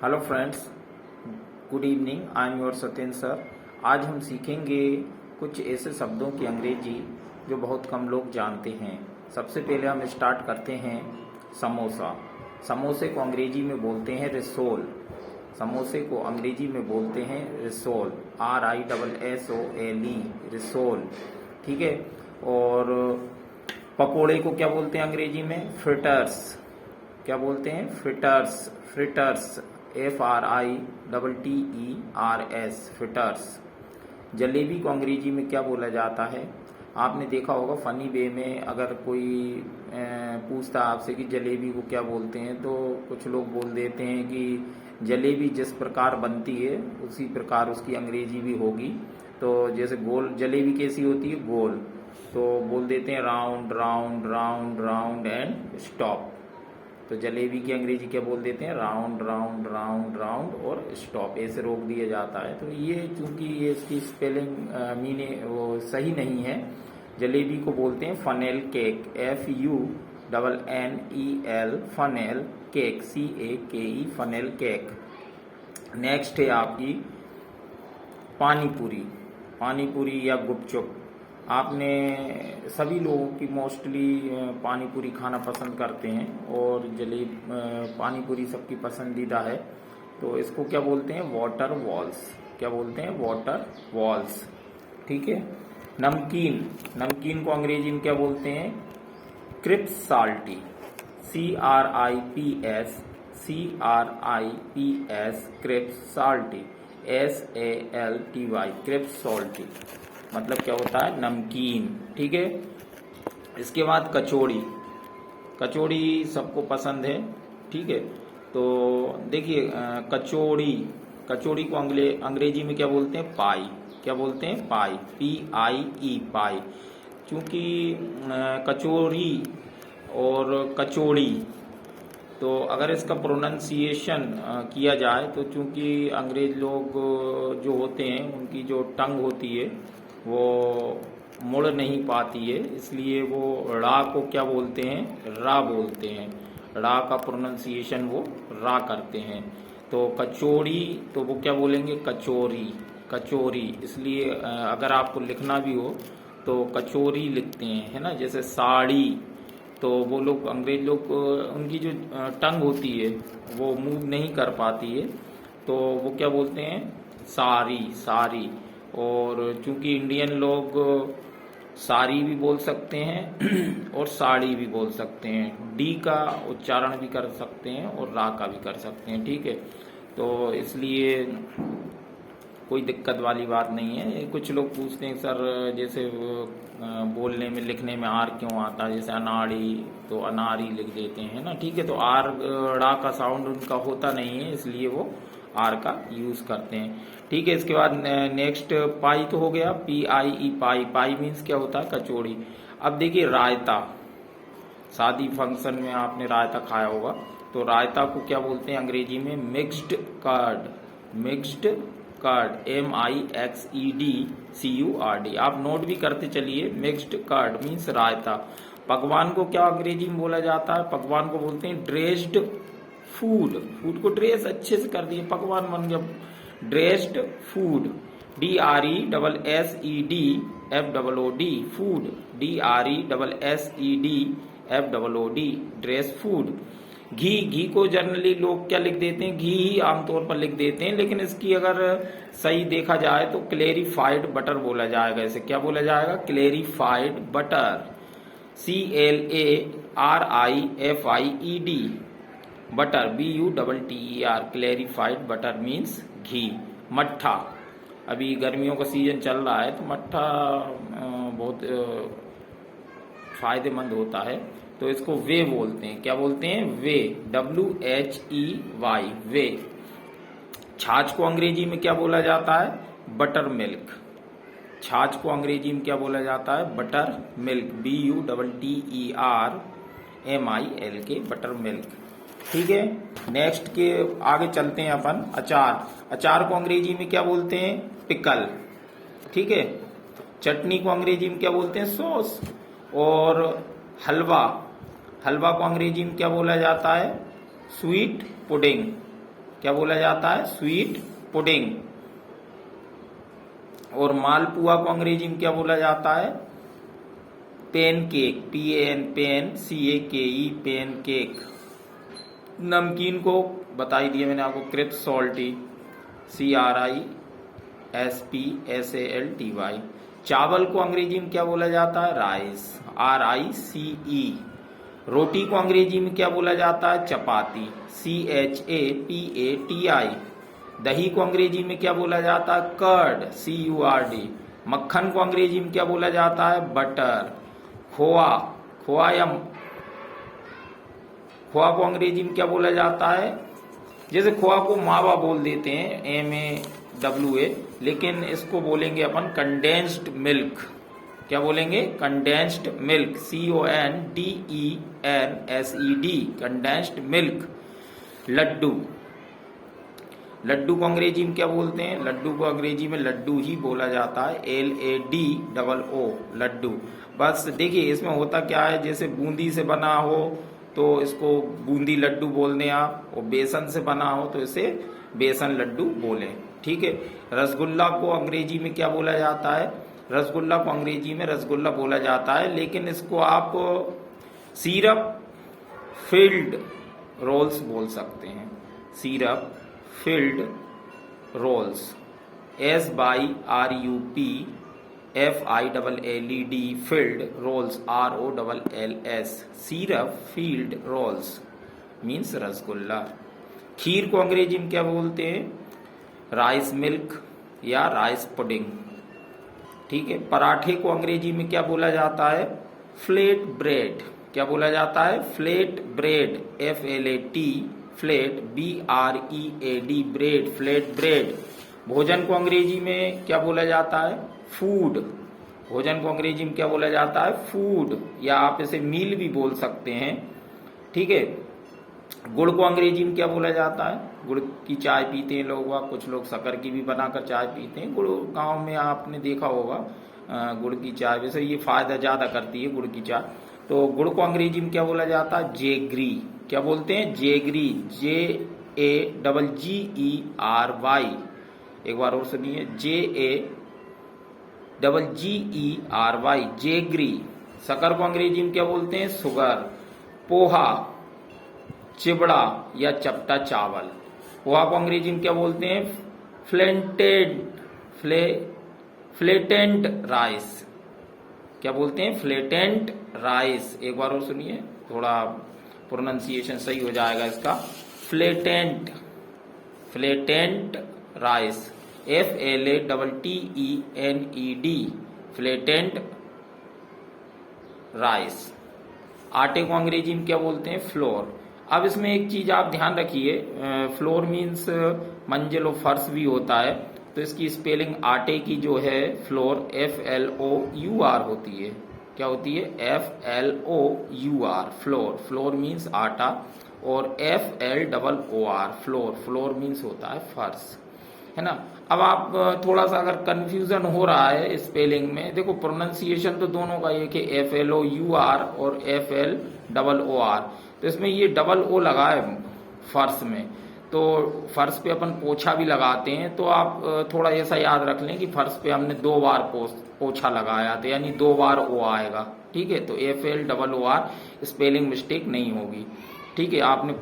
Hello friends, good evening. I am your Satyendra sir. आज हम सीखेंगे कुछ ऐसे शब्दों की अंग्रेजी जो बहुत कम लोग जानते हैं। सबसे पहले हम स्टार्ट करते हैं समोसा। समोसे को अंग्रेजी में बोलते हैं रिसोल। समोसे को अंग्रेजी में बोलते हैं रिसोल, RISSOLE, रिसोल। ठीक है। और पकोड़े को क्या बोलते हैं अंग्रेजी में? फ्रिटर्स। क्या बोलते हैं? Fritters. Fritters, FRITTERS, fritters. Jalebi को अंग्रेजी में क्या बोला जाता है? आपने देखा होगा फनी वे में अगर कोई पूछता आपसे कि जलेबी को क्या बोलते हैं, तो कुछ लोग बोल देते हैं कि जलेबी जिस प्रकार बनती है उसी प्रकार उसकी अंग्रेजी भी होगी। तो जैसे गोल जलेबी कैसी होती है? गोल। तो बोल देते हैं round round round round and stop. तो जलेबी की अंग्रेजी क्या बोल देते हैं? राउंड राउंड राउंड राउंड और स्टॉप, ऐसे रोक दिया जाता है। तो ये चूंकि ये इसकी स्पेलिंग मीनिंग वो सही नहीं है, जलेबी को बोलते हैं funnel cake, FUNNEL, funnel cake, CAKE, funnel cake. Next है आपकी पानी पूरी। पानी पूरी या गुपचुप। आपने सभी लोगों की मोस्टली पानी पूरी खाना पसंद करते हैं और पानी पूरी सबकी पसंदीदा है। तो इसको क्या बोलते हैं? Water walls. क्या बोलते हैं? Water walls. ठीक है। नमकीन। नमकीन को अंग्रेजी में क्या बोलते हैं? Crisps salty, CRIPS, crisps salty, SALTY, crisps salty. मतलब क्या होता है? नमकीन। ठीक है। इसके बाद कचौड़ी। कचौड़ी सबको पसंद है। ठीक है। तो देखिए कचौड़ी, कचौड़ी को अंग्रेजी में क्या बोलते हैं? पाई। क्या बोलते हैं? पाई, PIE, पाई। चूंकि कचौड़ी और कचौड़ी, तो अगर इसका प्रोनाउंसिएशन किया जाए तो चूंकि अंग्रेज लोग जो होते हैं उनकी जो टंग होती है वो मुड़ नहीं पाती है, इसलिए वो रा को क्या बोलते हैं? रा बोलते हैं। रा का प्रोनाउंसिएशन वो रा करते हैं। तो कचौड़ी तो वो क्या बोलेंगे? कचौरी। कचौरी। इसलिए अगर आपको लिखना भी हो तो कचौरी लिखते हैं, है ना। जैसे साड़ी, तो वो लोग अंग्रेज लोग उनकी जो टंग होती है वो मूव नहीं कर पाती है, तो वो क्या बोलते हैं? साड़ी, साड़ी। और चूंकि इंडियन लोग साड़ी भी बोल सकते हैं और साड़ी भी बोल सकते हैं, डी का उच्चारण भी कर सकते हैं और रा का भी कर सकते हैं। ठीक है। तो इसलिए कोई दिक्कत वाली बात नहीं है। कुछ लोग पूछते हैं सर जैसे बोलने में लिखने में आर क्यों आता है? जैसे अनाड़ी, तो अनारी लिख देते हैं ना। ठीक है। तो आर ड़ा का साउंड उनका होता नहीं है, इसलिए वो आर का यूज करते हैं। ठीक है। इसके बाद नेक्स्ट पाई तो हो गया, PIE, पाई। पाई मीन्स क्या होता है? कचौड़ी। अब देखिए रायता। शादी फंक्शन में आपने रायता खाया होगा, तो रायता को क्या बोलते हैं अंग्रेजी में? Mixed curd. Mixed curd, MIXED CURD। आप नोट भी करते चलिए। Mixed curd means raita. पकवान को क्या अंग्रेजी में बोला जाता है? पकवान को बोलते हैं ड्रेस्ड फूड। फूड को ड्रेस अच्छे से कर दिए, पकवान बन गया। Dressed food, DRESSEDFOOD, food, DRESSEDFOOD, dress food. घी। घी को जनरली लोग क्या लिख देते हैं? घी ही आमतौर पर लिख देते हैं, लेकिन इसकी अगर सही देखा जाए तो क्लेरिफाइड बटर बोला जाएगा। इसे क्या बोला जाएगा? Clarified butter, CLARIFIED, butter, BUTTER, clarified butter means ghee. मट्ठा। अभी गर्मियों का सीजन चल रहा है तो मट्ठा बहुत फायदेमंद होता है, तो इसको वे बोलते हैं। क्या बोलते हैं? वे, WHEY, वे। छाछ को अंग्रेजी में क्या बोला जाता है? Butter milk. छाछ को अंग्रेजी में क्या बोला जाता है? Butter milk, BUTTERMILK, butter milk. ठीक है। नेक्स्ट के आगे चलते हैं अपन। अचार। अचार को अंग्रेजी में क्या बोलते हैं? पिकल। ठीक है। चटनी को अंग्रेजी में क्या बोलते हैं? सॉस। और हलवा, हलवा को अंग्रेजी में क्या बोला जाता है? Sweet pudding. क्या बोला जाता है? Sweet pudding. और मालपुआ को अंग्रेजी में क्या बोला जाता है? Pancake, PAN pan, CAKE pancake. नमकीन को बता ही दिया मैंने आपको, क्रिप्स सॉल्टी, CRISPSALTY। चावल को अंग्रेजी में क्या बोला जाता है? Rice, RICE। रोटी को अंग्रेजी में क्या बोला जाता है? चपाती, CHAPATI। दही को अंग्रेजी में क्या बोला जाता है? Curd, CURD। मक्खन को अंग्रेजी में क्या बोला जाता है? बटर। खोआ, खोआ को अंग्रेजी में क्या बोला जाता है? जैसे खोआ को मावा बोल देते हैं, MAWA, लेकिन इसको बोलेंगे अपन कंडेंस्ड मिल्क। क्या बोलेंगे? Condensed milk, CONDENSED, condensed milk. Laddu, laddu को अंग्रेजी में क्या बोलते हैं? लड्डू को अंग्रेजी में लड्डू ही बोला जाता है, LADDO, लड्डू। बस देखिए इसमें होता क्या है, जैसे बूंदी से बना हो तो इसको बूंदी लड्डू बोल दें आप, और बेसन से बना हो तो इसे बेसन लड्डू बोले। ठीक है। रसगुल्ला को अंग्रेजी में क्या बोला जाता है? रसगुल्ला को अंग्रेजी में रसगुल्ला बोला जाता है, लेकिन इसको आप सिरप फिल्ड रोल्स बोल सकते हैं। Syrup filled rolls, SYRUPFILLED, filled rolls, ROLLS। Syrup filled rolls means rasgulla. खीर को अंग्रेजी में क्या बोलते हैं? राइस मिल्क या राइस पुडिंग। ठीक है। पराठे को अंग्रेजी में क्या बोला जाता है? Flat bread. क्या बोला जाता है? Flat bread, FLAT, flat, BREAD, bread, flat bread. भोजन को अंग्रेजी में क्या बोला जाता है? फूड। भोजन को अंग्रेजी में क्या बोला जाता है? फूड, या आप इसे मील भी बोल सकते हैं। ठीक है। गुड़ को अंग्रेजी में क्या बोला जाता है? गुड़ की चाय पीते हैं लोग, कुछ लोग शक्कर की भी बनाकर चाय पीते हैं। गुड़ गांव में आपने देखा होगा, गुड़ की चाय, वैसे ये फायदा ज्यादा करती है गुड़ की चाय। तो गुड़ को अंग्रेजी में क्या बोला जाता है? जेगरी। क्या बोलते हैं? Jaggery, JAGGERY। एक बार और सुनिए, JAGGERY, जेगरी। शक्कर को अंग्रेजी में क्या बोलते हैं? शुगर। पोहा, चिबड़ा या चपटा चावल। पोहा को अंग्रेजी में क्या बोलते हैं? फ्लेटेंट राइस। क्या बोलते हैं? फ्लेटेंट राइस। एक बार और सुनिए, थोड़ा प्रोनाउंसिएशन सही हो जाएगा इसका। फ्लेटेंट राइस, FLATTENED, फ्लेटेंट राइस। आटे को अंग्रेजी में क्या बोलते हैं? फ्लोर। अब इसमें एक चीज आप ध्यान रखिए, फ्लोर मीन्स मंजिल और फर्श भी होता है, तो इसकी स्पेलिंग आटे की जो है फ्लोर, FLOUR होती है। क्या होती है? FLOUR, floor. फ्लोर मीन्स आटा, और FLOOR, फ्लोर मीन्स होता है फर्श, है ना। अब आप थोड़ा सा अगर कंफ्यूजन हो रहा है स्पेलिंग में, देखो प्रोनाउंसिएशन तो दोनों का एक है, FLOUR और FLOOR। तो इसमें ये डबल O लगा है फर्श में, तो फर्श पे अपन पोछा भी लगाते हैं, तो आप थोड़ा ऐसा याद रख लें कि फर्श पे हमने 2 बार पोछा लगाया, तो यानी 2 बार O आएगा। ठीक है। तो FLOOR, स्पेलिंग मिस्टेक नहीं होगी। ठीक है। आपने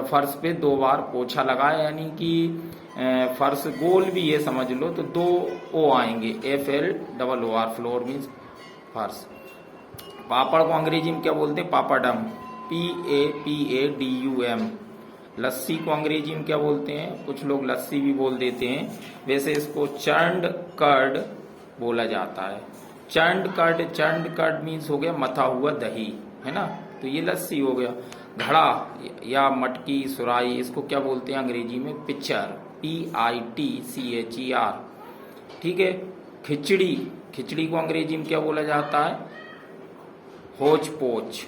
फर्श पे 2 बार पोछा लगाया, यानी कि फर्श गोल भी है समझ लो, तो 2 O आएंगे, FLOOR, फ्लोर मीन्स फर्श। पापड़ को अंग्रेजी में क्या बोलते हैं? पापड़म, PAPADUM। लस्सी को अंग्रेजी में क्या बोलते हैं? कुछ लोग लस्सी भी बोल देते हैं, वैसे इसको चर्न्ड कर्ड बोला जाता है। चर्न्ड कर्ड मीन्स हो गया मथा हुआ दही, है ना, तो ये लस्सी हो गया। घड़ा या मटकी, सुराही, इसको क्या बोलते हैं अंग्रेजी में? Pitcher, PITCHER। ठीक है। खिचड़ी को अंग्रेजी में क्या बोला जाता है? होच पोच।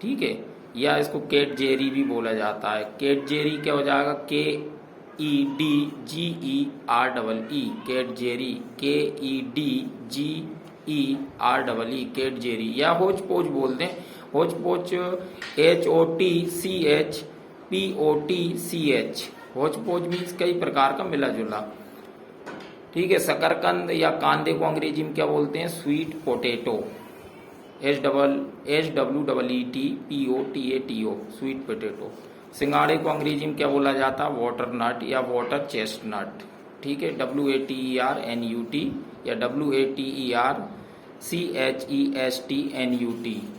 ठीक है। या इसको केटजेरी भी बोला जाता है। केटजेरी क्या हो जाएगा? KEDGEREE, केटजेरी, KEDGEREE, केटजेरी। या होच पोच बोल दें, होच पोच HOTCHPOTCH, होच पोच मीन्स कई प्रकार का मिला जुला। ठीक है, शकरकंद या कांदे को अंग्रेजी में क्या बोलते हैं? Sweet potato, SWEETPOTATO, sweet potato. सिंगाड़े को अंग्रेजी में क्या बोला जाता है? वाटर नट या वाटर चेस्टनट। ठीक है, WATERNUT या WATERCHESTNUT,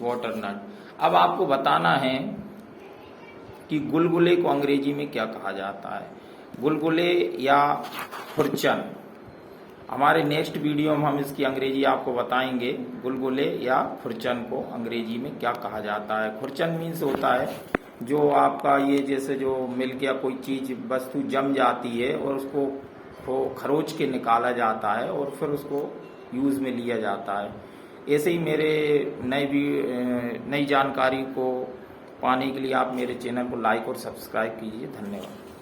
वाटर नट। अब आपको बताना है कि गुलगुले को अंग्रेजी में क्या कहा जाता है? गुलगुले या खुरचन। हमारे नेक्स्ट वीडियो में हम इसकी अंग्रेजी आपको बताएंगे, गुलगुले या खुरचन को अंग्रेजी में क्या कहा जाता है। खुरचन मीन्स होता है जो आपका ये जैसे जो मिल्क या कोई चीज वस्तु जम जाती है और उसको खरोच के निकाला जाता है और फिर उसको यूज में लिया जाता है। ऐसे ही मेरे नई जानकारी को पाने के लिए आप मेरे चैनल को लाइक और सब्सक्राइब कीजिए। धन्यवाद।